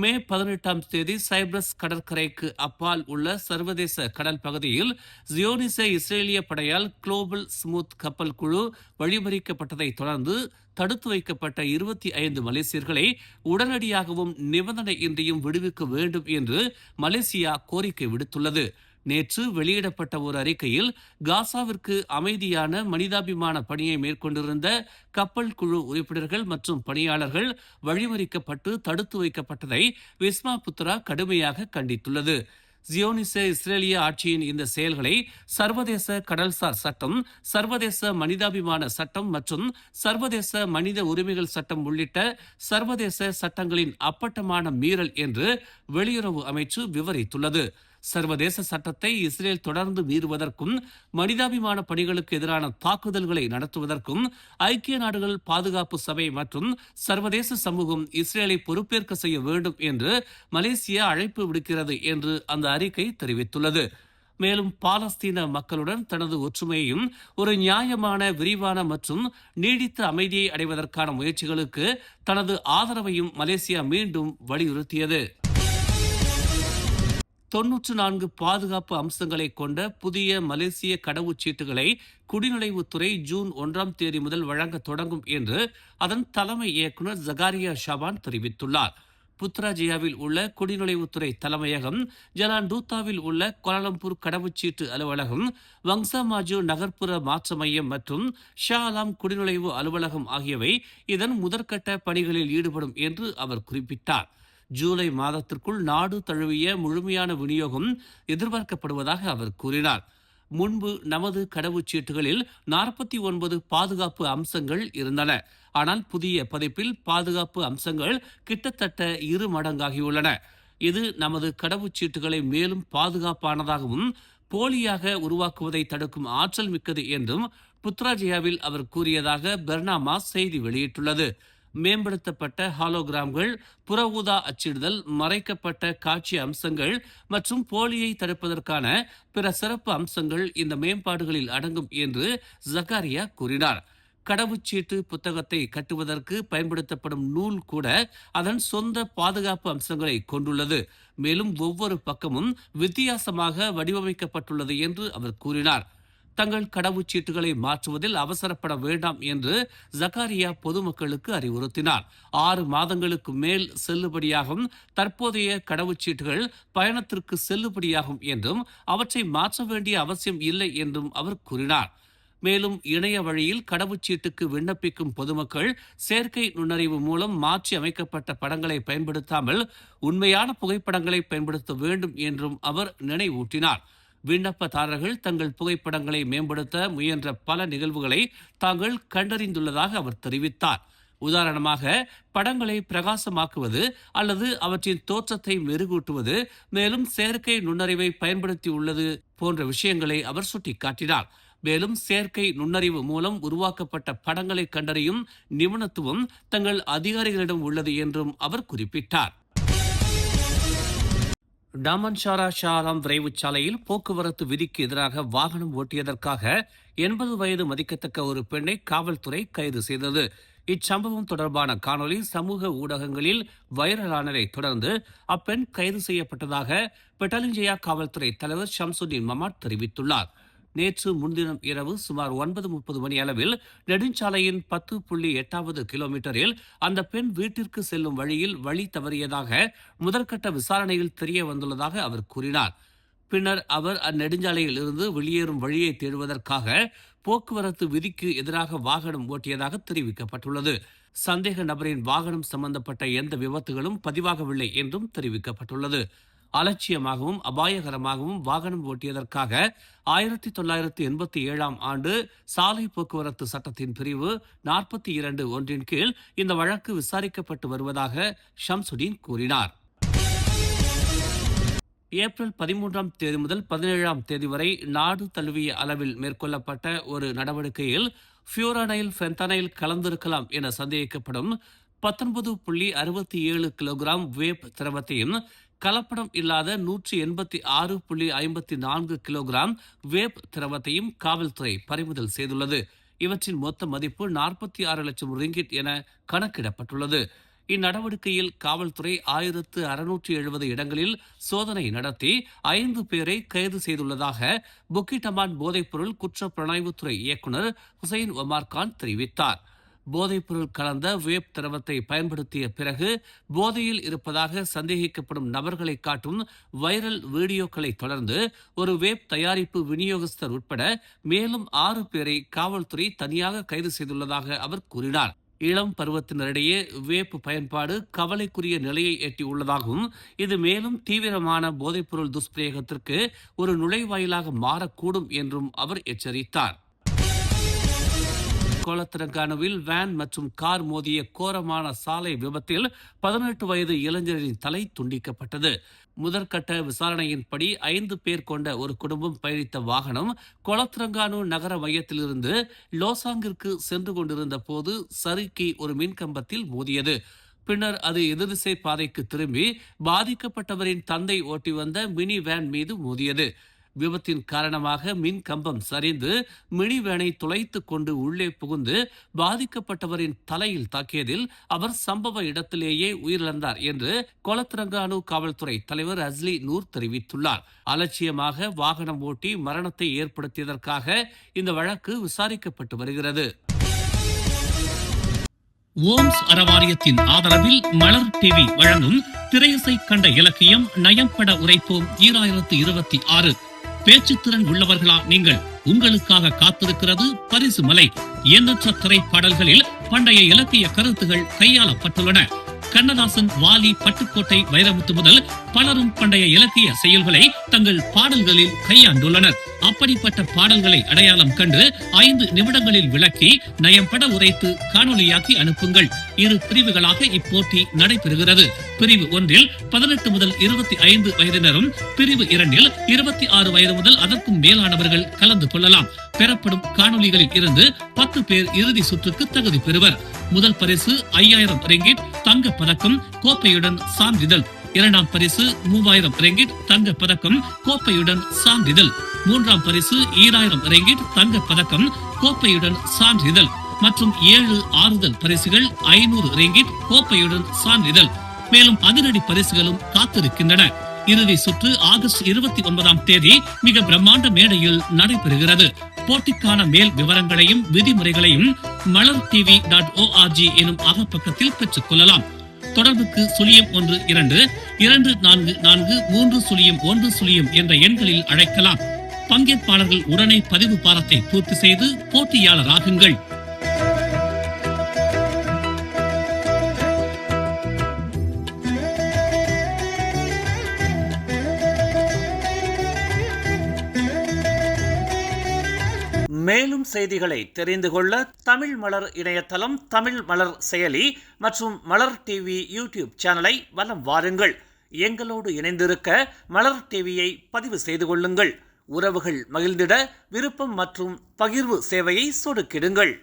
மே 18ஆம் தேதி சைப்ரஸ் கடற்கரைக்கு அப்பால் உள்ள சர்வதேச கடல் பகுதியில் ஜியோனிச இஸ்ரேலிய படையால் குளோபல் ஸ்மூத் கப்பல் குழு வழிமறிக்கப்பட்டதை தொடர்ந்து தடுத்து வைக்கப்பட்ட 25 மலேசியர்களை உடனடியாகவும் நிபந்தனையின்றியும் விடுவிக்க வேண்டும் என்று மலேசியா கோரிக்கை விடுத்துள்ளது. நேற்று வெளியிடப்பட்ட ஒரு அறிக்கையில் காசாவிற்கு அமைதியான மனிதாபிமான பணியை மேற்கொண்டிருந்த கப்பல் குழு உறுப்பினர்கள் மற்றும் பணியாளர்கள் வழிமறிக்கப்பட்டு தடுத்து வைக்கப்பட்டதை விஸ்மா புத்ரா கடுமையாக கண்டித்துள்ளது. ஜியோனிச இஸ்ரேலிய ஆட்சியின் இந்த செயல்களை சர்வதேச கடல்சார் சட்டம், சர்வதேச மனிதாபிமான சட்டம் மற்றும் சர்வதேச மனித உரிமைகள் சட்டம் உள்ளிட்ட சர்வதேச சட்டங்களின் அப்பட்டமான மீறல் என்று வெளியுறவு அமைச்சு விவரித்துள்ளது. சர்வதேச சட்டத்தை இஸ்ரேல் தொடர்ந்து மீறுவதற்கும் மனிதாபிமான பணிகளுக்கு எதிரான தாக்குதல்களை நடத்துவதற்கும் ஐக்கிய நாடுகள் பாதுகாப்பு சபை மற்றும் சர்வதேச சமூகம் இஸ்ரேலை பொறுப்பேற்க செய்ய வேண்டும் என்று மலேசியா அழைப்பு விடுக்கிறது என்று அந்த அறிக்கை தெரிவித்துள்ளது. மேலும் பாலஸ்தீன மக்களுடன் தனது ஒற்றுமையையும் ஒரு நியாயமான, விரிவான மற்றும் நீடித்த அமைதியை அடைவதற்கான முயற்சிகளுக்கு தனது ஆதரவையும் மலேசியா மீண்டும் வலியுறுத்தியது. 94 பாதுகாப்பு அம்சங்களை கொண்ட புதிய மலேசிய கடவுச்சீட்டுகளை குடிநுழைவுத்துறை ஜூன் 1ஆம் தேதி முதல் வழங்க தொடங்கும் என்று அதன் தலைமை இயக்குநர் ஜகாரியா ஷபான் தெரிவித்துள்ளார். புத்ராஜியாவில் உள்ள குடிநுழைவுத்துறை தலைமையகம், ஜலான் டூத்தாவில் உள்ள கோலாலம்பூர் கடவுச்சீட்டு அலுவலகம், வங்சாமாஜு நகர்ப்புற மாற்ற மையம் மற்றும் ஷா அலாம் குடிநுழைவு அலுவலகம் ஆகியவை இதன் முதற்கட்ட பணிகளில் ஈடுபடும் என்று அவர் குறிப்பிட்டார். ஜூலை மாதத்திற்குள் நாடு தழுவிய முழுமையான விநியோகம் எதிர்பார்க்கப்படுவதாக அவர் கூறினார். முன்பு நமது கடவுச்சீட்டுகளில் 49 பாதுகாப்பு அம்சங்கள் இருந்தன. ஆனால் புதிய பதிப்பில் பாதுகாப்பு அம்சங்கள் கிட்டத்தட்ட 2 மடங்காகியுள்ளன. இது நமது கடவுச்சீட்டுகளை மேலும் பாதுகாப்பானதாகவும் போலியாக உருவாக்குவதை தடுக்கும் ஆற்றல் மிக்கது என்றும் புத்ராஜியாவில் அவர் கூறியதாக பெர்னாமா செய்தி வெளியிட்டுள்ளது. மேம்படுத்தப்பட்ட ஹாலோகிராம்கள், புற ஊதா அச்சிடுதல், மறைக்கப்பட்ட காட்சி அம்சங்கள் மற்றும் போலியை தடுப்பதற்கான பிற சிறப்பு அம்சங்கள் இந்த மேம்பாடுகளில் அடங்கும் என்று ஜகாரியா கூறினார். கடவுச்சீட்டு புத்தகத்தை கட்டுவதற்கு பயன்படுத்தப்படும் நூல் கூட அதன் சொந்த பாதுகாப்பு அம்சங்களை கொண்டுள்ளது. மேலும் ஒவ்வொரு பக்கமும் வித்தியாசமாக வடிவமைக்கப்பட்டுள்ளது என்று அவர் கூறினார். தங்கள் கடவுச்சீட்டுகளை மாற்றுவதில் அவசரப்பட வேண்டாம் என்று ஜகாரியா பொதுமக்களுக்கு அறிவுறுத்தினார். 6 மாதங்களுக்கு மேல் செல்லுபடியாகும் தற்போதைய கடவுச்சீட்டுகள் பயணத்திற்கு செல்லுபடியாகும் என்றும் அவற்றை மாற்ற வேண்டிய அவசியம் இல்லை என்றும் அவர் கூறினார். மேலும் இணைய வழியில் கடவுச்சீட்டுக்கு விண்ணப்பிக்கும் பொதுமக்கள் செயற்கை நுண்ணறிவு மூலம் மாற்றி அமைக்கப்பட்ட படங்களை பயன்படுத்தாமல் உண்மையான புகைப்படங்களை பயன்படுத்த வேண்டும் என்றும் அவர் நினைவூட்டினார். விண்ணப்பதாரர்கள் தங்கள் புகைப்படங்களை மேம்படுத்த முயன்ற பல நிகழ்வுகளை தாங்கள் கண்டறிந்துள்ளதாக அவர் தெரிவித்தார். உதாரணமாக, படங்களை பிரகாசமாக்குவது அல்லது அவற்றின் தோற்றத்தை மெருகூட்டுவது, மேலும் செயற்கை நுண்ணறிவை பயன்படுத்தியுள்ளது போன்ற விஷயங்களை அவர் சுட்டிக்காட்டினார். மேலும் செயற்கை நுண்ணறிவு மூலம் உருவாக்கப்பட்ட படங்களை கண்டறியும் நிபுணத்துவம் தங்கள் அதிகாரிகளிடம் உள்ளது என்றும் அவர் குறிப்பிட்டார். டாமன்சாரா ஷா அலாம் விரைவுச் சாலையில் போக்குவரத்து விதிக்கு எதிராக வாகனம் ஓட்டியதற்காக 80 வயது மதிக்கத்தக்க ஒரு பெண்ணை காவல்துறை கைது செய்தது. இச்சம்பவம் தொடர்பான காணொலி சமூக ஊடகங்களில் வைரலானதை தொடர்ந்து அப்பெண் கைது செய்யப்பட்டதாக பெட்டாலிஞ்சயா காவல்துறை தலைவர் ஷம்சுதீன் மமாட் தெரிவித்துள்ளார். நேற்று முன்தினம் இரவு சுமார் 9:30 மணி அளவில் நெடுஞ்சாலையின் 10.8வது கிலோமீட்டரில் அந்த பெண் வீட்டிற்கு செல்லும் வழியில் வழி தவறியதாக முதற்கட்ட விசாரணையில் தெரிய வந்துள்ளதாக அவர் கூறினார். பின்னர் அவர் அந்நெடுஞ்சாலையில் இருந்து வெளியேறும் வழியை தேடுவதற்காக போக்குவரத்து விதிக்கு எதிராக வாகனம் ஓட்டியதாக தெரிவிக்கப்பட்டுள்ளது. சந்தேக நபரின் வாகனம் சம்பந்தப்பட்ட எந்த விபத்துகளும் பதிவாகவில்லை என்றும் தெரிவிக்கப்பட்டுள்ளது. அலட்சியமாகவும் அபாயகரமாகவும் வாகனம் ஓட்டியதற்காக 1987ஆம் ஆண்டு சாலை போக்குவரத்து சட்டத்தின் பிரிவு 42 ஒன்றின் கீழ் இந்த வழக்கு விசாரிக்கப்பட்டு வருவதாக ஷம்சுதீன் கூறினார். ஏப்ரல் 13ஆம் தேதி முதல் 17ஆம் தேதி வரை நாடு தழுவிய அளவில் மேற்கொள்ளப்பட்ட ஒரு நடவடிக்கையில் ஃபியூரானைல் ஃபென்தனைல் கலந்திருக்கலாம் என சந்தேகிக்கப்படும் 19.67 கிலோகிராம் வேப் திரவத்தையும் கலப்படம் இல்லாத 186.54 கிலோகிராம் வேப் திரவத்தையும் காவல்துறை பறிமுதல் செய்துள்ளது. இவற்றின் மொத்த மதிப்பு 46 லட்சம் ரிங்கிட் என கணக்கிடப்பட்டுள்ளது. இந்நடவடிக்கையில் காவல்துறை 1670 இடங்களில் சோதனை நடத்தி 5 பேரை கைது செய்துள்ளதாக புக்கிட்டமான் போதைப்பொருள் குற்ற புலனாய்வுத்துறை இயக்குநர் ஹுசைன் ஒமார் கான் தெரிவித்தார். போதைப்பொருள் கலந்த வேப் திரவத்தை பயன்படுத்திய பிறகு போதையில் இருப்பதாக சந்தேகிக்கப்படும் நபர்களை காட்டும் வைரல் வீடியோக்களை தொடர்ந்து ஒரு வேப் தயாரிப்பு விநியோகஸ்தர் உட்பட மேலும் 6 பேரை காவல்துறை தனியாக கைது செய்துள்ளதாக அவர் கூறினார். இளம் பருவத்தினரிடையே வேப் பயன்பாடு கவலைக்குரிய நிலையை எட்டியுள்ளதாகவும் இது மேலும் தீவிரமான போதைப்பொருள் துஷ்பிரயோகத்திற்கு ஒரு நுழைவாயிலாக மாறக்கூடும் என்றும் அவர் எச்சரித்தார். கோலத்திரங்கானுவில் வேன் மற்றும் கார் மோதிய கோரமான சாலை விபத்தில் 18 வயது இளைஞரின் தலை துண்டிக்கப்பட்டது. முதற்கட்ட விசாரணையின்படி 5 பேர் கொண்ட ஒரு குடும்பம் பயணித்த வாகனம் கோலத்திரங்கானு நகர மையத்திலிருந்து லோசாங்கிற்கு சென்று கொண்டிருந்த போது சறுக்கி ஒரு மின்கம்பத்தில் மோதியது. பின்னர் அது எதிர்திசை பாதைக்கு திரும்பி பாதிக்கப்பட்டவரின் தந்தை ஓட்டி வந்த மினி வேன் மீது மோதியது. விபத்தின் காரணமாக மின் கம்பம் சரிந்து மினி வேனை துளைத்து கொண்டு உள்ளே புகுந்து பாதிக்கப்பட்டவரின் தலையில் தாக்கியதில் அவர் சம்பவ இடத்திலேயே உயிரிழந்தார் என்று கோலத்திரங்கானு காவல்துறை தலைவர் அஸ்லி நூர் தெரிவித்துள்ளார். அலட்சியமாக வாகனம் ஓட்டி மரணத்தை ஏற்படுத்தியதற்காக இந்த வழக்கு விசாரிக்கப்பட்டு வருகிறது. ஓம்ஸ் அறவாரியத்தின் ஆதரவில் மலர் டிவி வழங்கும் திரையிசை கண்ட இலக்கியம் நயம்பட உரைப்போம் 2026. பேச்சுத்திறன் உள்ளவர்களா நீங்கள்? உங்களுக்காக காத்திருக்கிறது பரிசு மலை. எண்ணற்ற திரைப்பாடல்களில் பண்டைய இலக்கிய கருத்துகள் கையாளப்பட்டுள்ளன. கண்ணதாசன், வாலி, பட்டுக்கோட்டை, வைரமுத்து முதல் பலரும் பண்டைய இலக்கிய செயல்களை தங்கள் பாடல்களில் கையாண்டுள்ளனர். அப்படிப்பட்ட பாடல்களை அடையாளம் கண்டு 5 நிமிடங்களில் விளக்கி நயம்பட உரைத்து காணொலியாக்கி அனுப்புங்கள். 2 பிரிவுகளாக இப்போட்டி நடைபெறுகிறது. பிரிவு 1 18 முதல் 25 வயதினரும், பிரிவு 2 26 வயது முதல் அதற்கும் மேலானவர்கள் கலந்து கொள்ளலாம். பெறப்படும் காணொலிகளில் இருந்து 10 பேர் இறுதி சுற்றுக்கு தகுதி பெறுவர். முதல் பரிசு 5000 ரிங்கிட் தங்க பதக்கம் கோப்பையுடன் சான்றிதழ். இரண்டாம் பரிசு 3000 ரிங்கிட் தங்க பதக்கம் கோப்பையுடன் சான்றிதழ். மூன்றாம் பரிசு 2000 ரிங்கிட் தங்க பதக்கம் கோப்பையுடன் சான்றிதழ் மற்றும் 7 ஆறுதல் பரிசுகள் 500 ரிங்கிட் கோப்பையுடன் சான்றிதழ். மேலும் அதிரடி பரிசுகளும் காத்திருக்கின்றன. இறுதி சுற்று ஆகஸ்ட் 29ஆம் தேதி மிக பிரம்மாண்ட மேடையில் நடைபெறுகிறது. போட்டிக்கான மேல் விவரங்களையும் விதிமுறைகளையும் malartv.org எனும் அகப்பக்கத்தில் பெற்றுக் கொள்ளலாம். தொடர்புக்கு 0112244301 என்ற எண்களில் அழைக்கலாம். பங்கேற்பாளர்கள் உடனே பதிவு பாரத்தை பூர்த்தி செய்து போட்டியாளராகுங்கள். மேலும் செய்திகளை தெரிந்து கொள்ள தமிழ் மலர் இணையதளம், தமிழ் மலர் செயலி மற்றும் மலர் டிவி யூடியூப் சேனலை வலம் வாருங்கள். எங்களோடு இணைந்திருக்க மலர் டிவியை பதிவு செய்து கொள்ளுங்கள். உறவுகள் மகிழ்ந்திட விருப்பம் மற்றும் பகிர்வு சேவையை சொடுக்கிடுங்கள்.